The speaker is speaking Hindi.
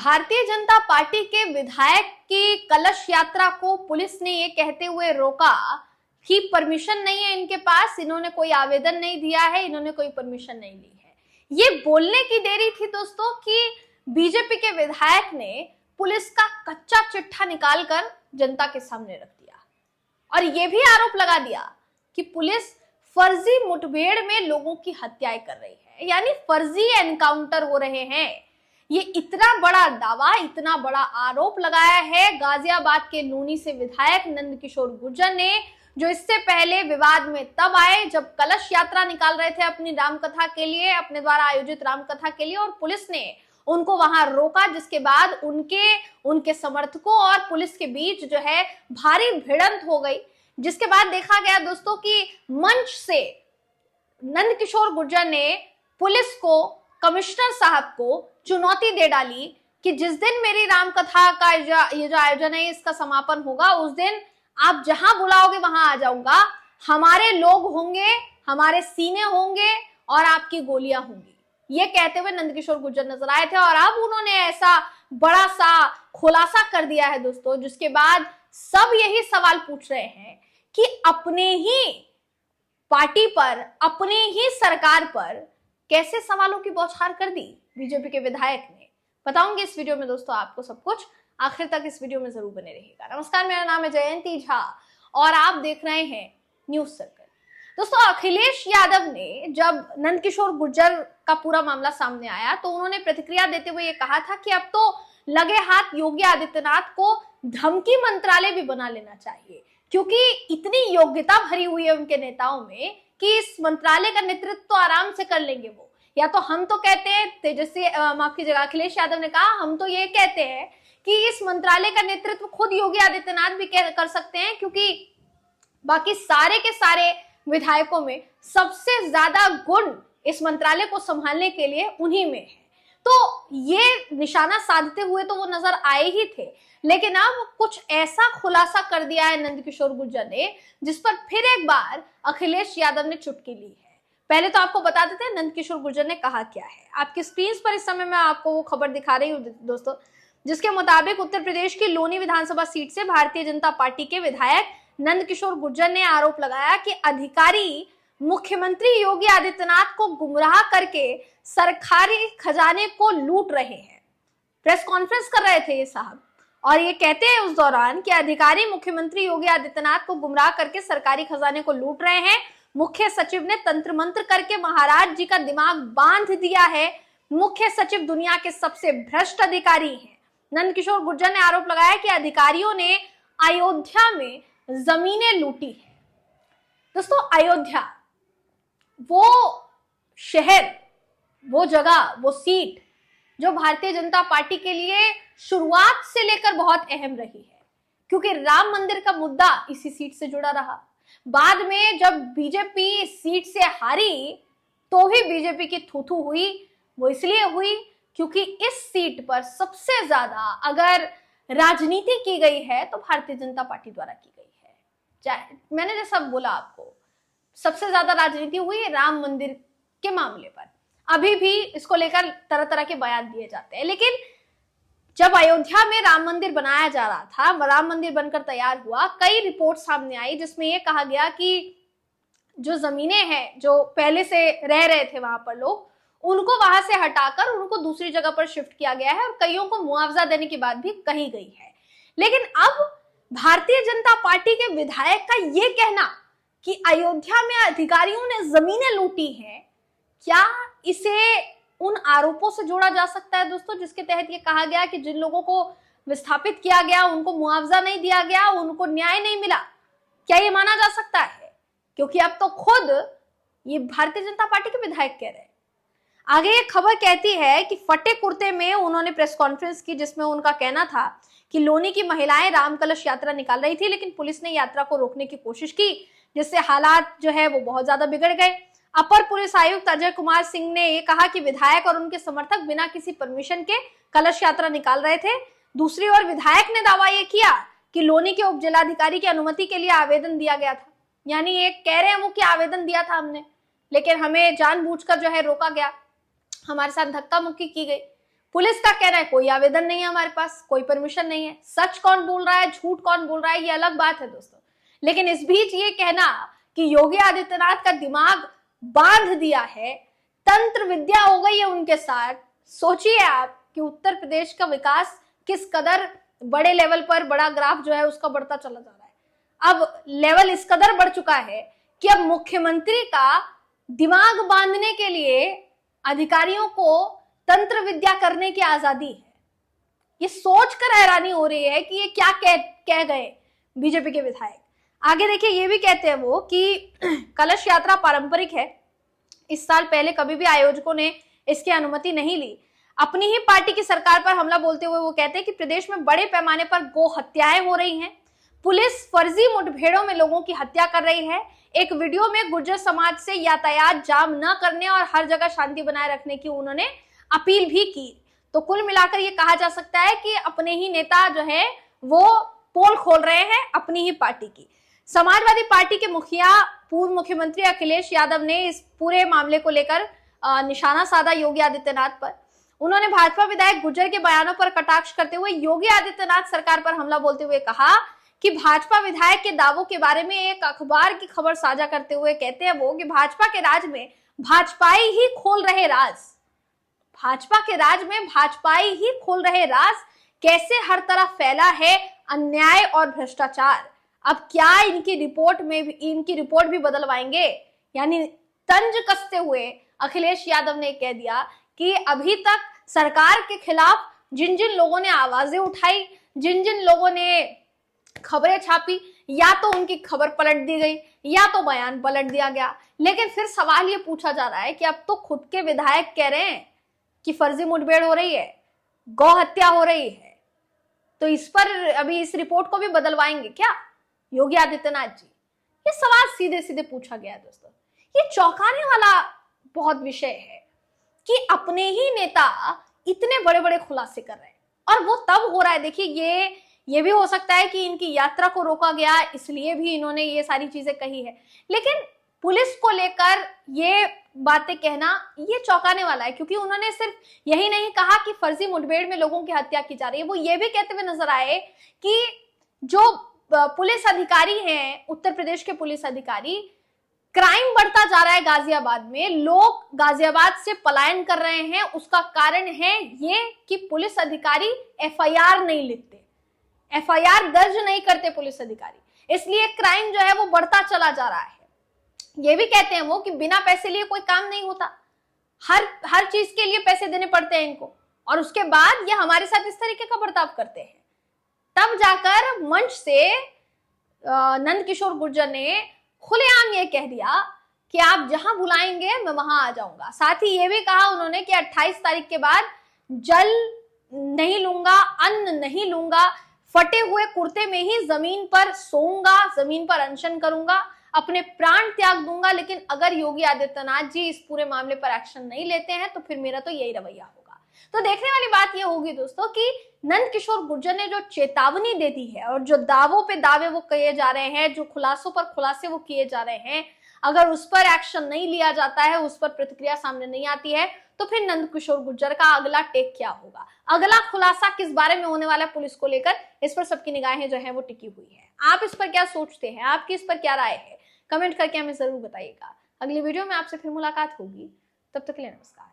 भारतीय जनता पार्टी के विधायक की कलश यात्रा को पुलिस ने ये कहते हुए रोका कि परमिशन नहीं है इनके पास, इन्होंने कोई आवेदन नहीं दिया है, इन्होंने कोई परमिशन नहीं ली है। ये बोलने की देरी थी दोस्तों कि बीजेपी के विधायक ने पुलिस का कच्चा चिट्ठा निकालकर जनता के सामने रख दिया और ये भी आरोप लगा दिया कि पुलिस फर्जी मुठभेड़ में लोगों की हत्याएं कर रही है, यानी फर्जी एनकाउंटर हो रहे हैं। ये इतना बड़ा दावा, इतना बड़ा आरोप लगाया है गाजियाबाद के नूनी से विधायक नंदकिशोर गुर्जर ने, जो इससे पहले विवाद में तब आए जब कलश यात्रा निकाल रहे थे अपनी रामकथा के लिए, अपने द्वारा आयोजित रामकथा के लिए, और पुलिस ने उनको वहां रोका, जिसके बाद उनके समर्थकों और पुलिस के बीच जो है भारी भिड़ंत हो गई। जिसके बाद देखा गया दोस्तों कि मंच से नंदकिशोर गुर्जर ने पुलिस को, कमिश्नर साहब को चुनौती दे डाली कि जिस दिन मेरी रामकथा का ये जो आयोजन है इसका समापन होगा, उस दिन आप जहां बुलाओगे वहां आ जाऊंगा, हमारे लोग होंगे, हमारे सीने होंगे और आपकी गोलियां होंगी। ये कहते हुए नंदकिशोर गुर्जर नजर आए थे और अब उन्होंने ऐसा बड़ा सा खुलासा कर दिया है दोस्तों, जिसके बाद सब यही सवाल पूछ रहे हैं कि अपने ही पार्टी पर, अपने ही सरकार पर कैसे सवालों की बौछार कर दी बीजेपी के विधायक ने। बताऊंगी इस वीडियो में दोस्तों आपको सब कुछ, आखिर तक इस वीडियो में जरूर बने रहिएगा। नमस्कार, मेरा नाम है जयंती झा और आप देख रहे हैं न्यूज सर्कल। दोस्तों, अखिलेश यादव ने जब नंदकिशोर गुर्जर का पूरा मामला सामने आया तो उन्होंने प्रतिक्रिया देते हुए ये कहा था कि अब तो लगे हाथ योगी आदित्यनाथ को धमकी मंत्रालय भी बना लेना चाहिए, क्योंकि इतनी योग्यता भरी हुई है उनके नेताओं में कि इस मंत्रालय का नेतृत्व तो आराम से कर लेंगे वो। या तो हम तो कहते हैं, तेजस्वी माफ कीजिएगा, अखिलेश यादव ने कहा, हम तो ये कहते हैं कि इस मंत्रालय का नेतृत्व खुद योगी आदित्यनाथ भी कर सकते हैं, क्योंकि बाकी सारे के सारे विधायकों में सबसे ज्यादा गुण इस मंत्रालय को संभालने के लिए उन्हीं में है। तो ये निशाना साधते हुए तो वो नजर आए ही थे, लेकिन अब कुछ ऐसा खुलासा कर दिया है नंदकिशोर गुर्जर ने, जिस पर फिर एक बार अखिलेश यादव ने चुटकी ली है। पहले तो आपको बता देते हैं नंदकिशोर गुर्जर ने कहा क्या है। आपकी स्क्रीन पर इस समय मैं आपको वो खबर दिखा रही हूँ दोस्तों, जिसके मुताबिक उत्तर प्रदेश की लोनी विधानसभा सीट से भारतीय जनता पार्टी के विधायक नंदकिशोर गुर्जर ने आरोप लगाया कि अधिकारी मुख्यमंत्री योगी आदित्यनाथ को गुमराह करके सरकारी खजाने को लूट रहे हैं। प्रेस कॉन्फ्रेंस कर रहे थे ये साहब और ये कहते हैं उस दौरान कि अधिकारी मुख्यमंत्री योगी आदित्यनाथ को गुमराह करके सरकारी खजाने को लूट रहे हैं। मुख्य सचिव ने तंत्र मंत्र करके महाराज जी का दिमाग बांध दिया है। मुख्य सचिव दुनिया के सबसे भ्रष्ट अधिकारी हैं। नंदकिशोर गुर्जर ने आरोप लगाया कि अधिकारियों ने अयोध्या में जमीनें लूटी है। दोस्तों, अयोध्या वो शहर, वो जगह, वो सीट जो भारतीय जनता पार्टी के लिए शुरुआत से लेकर बहुत अहम रही है, क्योंकि राम मंदिर का मुद्दा इसी सीट से जुड़ा रहा। बाद में जब बीजेपी इस सीट से हारी तो ही बीजेपी की थू-थू हुई। वो इसलिए हुई क्योंकि इस सीट पर सबसे ज्यादा अगर राजनीति की गई है तो भारतीय जनता पार्टी द्वारा की गई है। चाहे मैंने जैसा बोला आपको, सबसे ज्यादा राजनीति हुई राम मंदिर के मामले पर। अभी भी इसको लेकर तरह तरह के बयान दिए जाते हैं, लेकिन जब अयोध्या में राम मंदिर बनाया जा रहा था, राम मंदिर बनकर तैयार हुआ, कई रिपोर्ट सामने आई जिसमें यह कहा गया कि जो जमीनें हैं, जो पहले से रह रहे थे वहां पर लोग, उनको वहां से हटाकर उनको दूसरी जगह पर शिफ्ट किया गया है और कईयों को मुआवजा देने की बात भी कही गई है। लेकिन अब भारतीय जनता पार्टी के विधायक का यह कहना कि अयोध्या में अधिकारियों ने जमीनें लूटी हैं, क्या इसे उन आरोपों से जोड़ा जा सकता है दोस्तों, जिसके तहत ये कहा गया कि जिन लोगों को विस्थापित किया गया उनको मुआवजा नहीं दिया गया, उनको न्याय नहीं मिला? क्या ये माना जा सकता है? क्योंकि अब तो खुद ये भारतीय जनता पार्टी के विधायक कह रहे हैं। आगे ये खबर कहती है कि फटे कुर्ते में उन्होंने प्रेस कॉन्फ्रेंस की, जिसमें उनका कहना था कि लोनी की महिलाएं राम कलश यात्रा निकाल रही थी, लेकिन पुलिस ने यात्रा को रोकने की कोशिश की, जिससे हालात जो है वो बहुत ज्यादा बिगड़ गए। अपर पुलिस आयुक्त अजय कुमार सिंह ने यह कहा कि विधायक और उनके समर्थक बिना किसी परमिशन के कलश यात्रा निकाल रहे थे। दूसरी ओर विधायक ने दावा यह किया कि लोनी के उप जिलाधिकारी की अनुमति के लिए आवेदन दिया गया था। यानी ये कह रहे हैं वो कि आवेदन दिया था हमने, लेकिन हमें जानबूझकर जो है रोका गया, हमारे साथ धक्का मुक्की की गई। पुलिस का कहना है कोई आवेदन नहीं है हमारे पास, कोई परमिशन नहीं है। सच कौन बोल रहा है, झूठ कौन बोल रहा है, ये अलग बात है दोस्तों। लेकिन इस बीच ये कहना कि योगी आदित्यनाथ का दिमाग बांध दिया है, तंत्र विद्या हो गई है उनके साथ। सोचिए आप कि उत्तर प्रदेश का विकास किस कदर बड़े लेवल पर, बड़ा ग्राफ जो है उसका बढ़ता चला जा रहा है। अब लेवल इस कदर बढ़ चुका है कि अब मुख्यमंत्री का दिमाग बांधने के लिए अधिकारियों को तंत्र विद्या करने की आजादी है। ये सोचकर हैरानी हो रही है कि ये क्या कह गए बीजेपी के विधायक। आगे देखिए, ये भी कहते हैं वो कि कलश यात्रा पारंपरिक है, इस साल पहले कभी भी आयोजकों ने इसकी अनुमति नहीं ली। अपनी ही पार्टी की सरकार पर हमला बोलते हुए वो कहते हैं कि प्रदेश में बड़े पैमाने पर गो हत्याएं हो रही हैं, पुलिस फर्जी मुठभेड़ों में लोगों की हत्या कर रही है। एक वीडियो में गुर्जर समाज से यातायात जाम न करने और हर जगह शांति बनाए रखने की उन्होंने अपील भी की। तो कुल मिलाकर ये कहा जा सकता है कि अपने ही नेता जो है वो पोल खोल रहे हैं अपनी ही पार्टी की। समाजवादी पार्टी के मुखिया पूर्व मुख्यमंत्री अखिलेश यादव ने इस पूरे मामले को लेकर निशाना साधा योगी आदित्यनाथ पर। उन्होंने भाजपा विधायक गुर्जर के बयानों पर कटाक्ष करते हुए योगी आदित्यनाथ सरकार पर हमला बोलते हुए कहा कि भाजपा विधायक के दावों के बारे में एक अखबार की खबर साझा करते हुए कहते हैं वो कि भाजपा के राज में भाजपाई ही खोल रहे राज, भाजपा के राज में भाजपाई ही खोल रहे राज, कैसे हर तरफ फैला है अन्याय और भ्रष्टाचार। अब क्या इनकी रिपोर्ट भी बदलवाएंगे। यानी तंज कसते हुए अखिलेश यादव ने कह दिया कि अभी तक सरकार के खिलाफ जिन जिन लोगों ने आवाजें उठाई, जिन जिन लोगों ने खबरें छापी, या तो उनकी खबर पलट दी गई या तो बयान पलट दिया गया। लेकिन फिर सवाल ये पूछा जा रहा है कि अब तो खुद के विधायक कह रहे हैं कि फर्जी मुठभेड़ हो रही है, गौ हत्या हो रही है, तो इस पर अभी इस रिपोर्ट को भी बदलवाएंगे क्या योगी आदित्यनाथ जी? ये सवाल सीधे सीधे पूछा गया है दोस्तों। ये चौंकाने वाला बहुत विषय है कि अपने ही नेता इतने बड़े बड़े खुलासे कर रहे हैं, और वो तब हो रहा है। देखिए, ये भी हो सकता है कि इनकी यात्रा को रोका गया इसलिए भी इन्होंने ये सारी चीजें कही है, लेकिन पुलिस को लेकर ये बातें कहना ये चौंकाने वाला है, क्योंकि उन्होंने सिर्फ यही नहीं कहा कि फर्जी मुठभेड़ में लोगों की हत्या की जा रही है, वो ये भी कहते हुए नजर आए कि जो पुलिस अधिकारी हैं, उत्तर प्रदेश के पुलिस अधिकारी, क्राइम बढ़ता जा रहा है गाजियाबाद में, लोग गाजियाबाद से पलायन कर रहे हैं। उसका कारण है ये कि पुलिस अधिकारी एफआईआर नहीं लिखते, एफआईआर दर्ज नहीं करते पुलिस अधिकारी, इसलिए क्राइम जो है वो बढ़ता चला जा रहा है। ये भी कहते हैं वो कि बिना पैसे लिए कोई काम नहीं होता, हर चीज के लिए पैसे देने पड़ते हैं इनको, और उसके बाद ये हमारे साथ इस तरीके का बर्ताव करते हैं। तब जाकर मंच से नंद किशोर गुर्जर ने खुलेआम ये कह दिया कि आप जहां बुलाएंगे मैं वहां आ जाऊंगा। साथ ही ये भी कहा उन्होंने कि 28 तारीख के बाद जल नहीं लूंगा, अन्न नहीं लूंगा, फटे हुए कुर्ते में ही जमीन पर सोऊंगा, जमीन पर अनशन करूंगा, अपने प्राण त्याग दूंगा। लेकिन अगर योगी आदित्यनाथ जी इस पूरे मामले पर एक्शन नहीं लेते हैं तो फिर मेरा तो यही रवैया होगा। तो देखने वाली बात यह होगी दोस्तों कि नंद किशोर गुर्जर ने जो चेतावनी दे दी है और जो दावों पे दावे वो किए जा रहे हैं, जो खुलासों पर खुलासे वो किए जा रहे हैं, अगर उस पर एक्शन नहीं लिया जाता है, उस पर प्रतिक्रिया सामने नहीं आती है, तो फिर नंद किशोर गुर्जर का अगला टेक क्या होगा, अगला खुलासा किस बारे में होने वाला है पुलिस को लेकर, इस पर सबकी निगाहें जो है वो टिकी हुई है। आप इस पर क्या सोचते हैं, आपकी इस पर क्या राय है, कमेंट करके हमें जरूर बताइएगा। अगली वीडियो में आपसे फिर मुलाकात होगी, तब तक के लिए नमस्कार।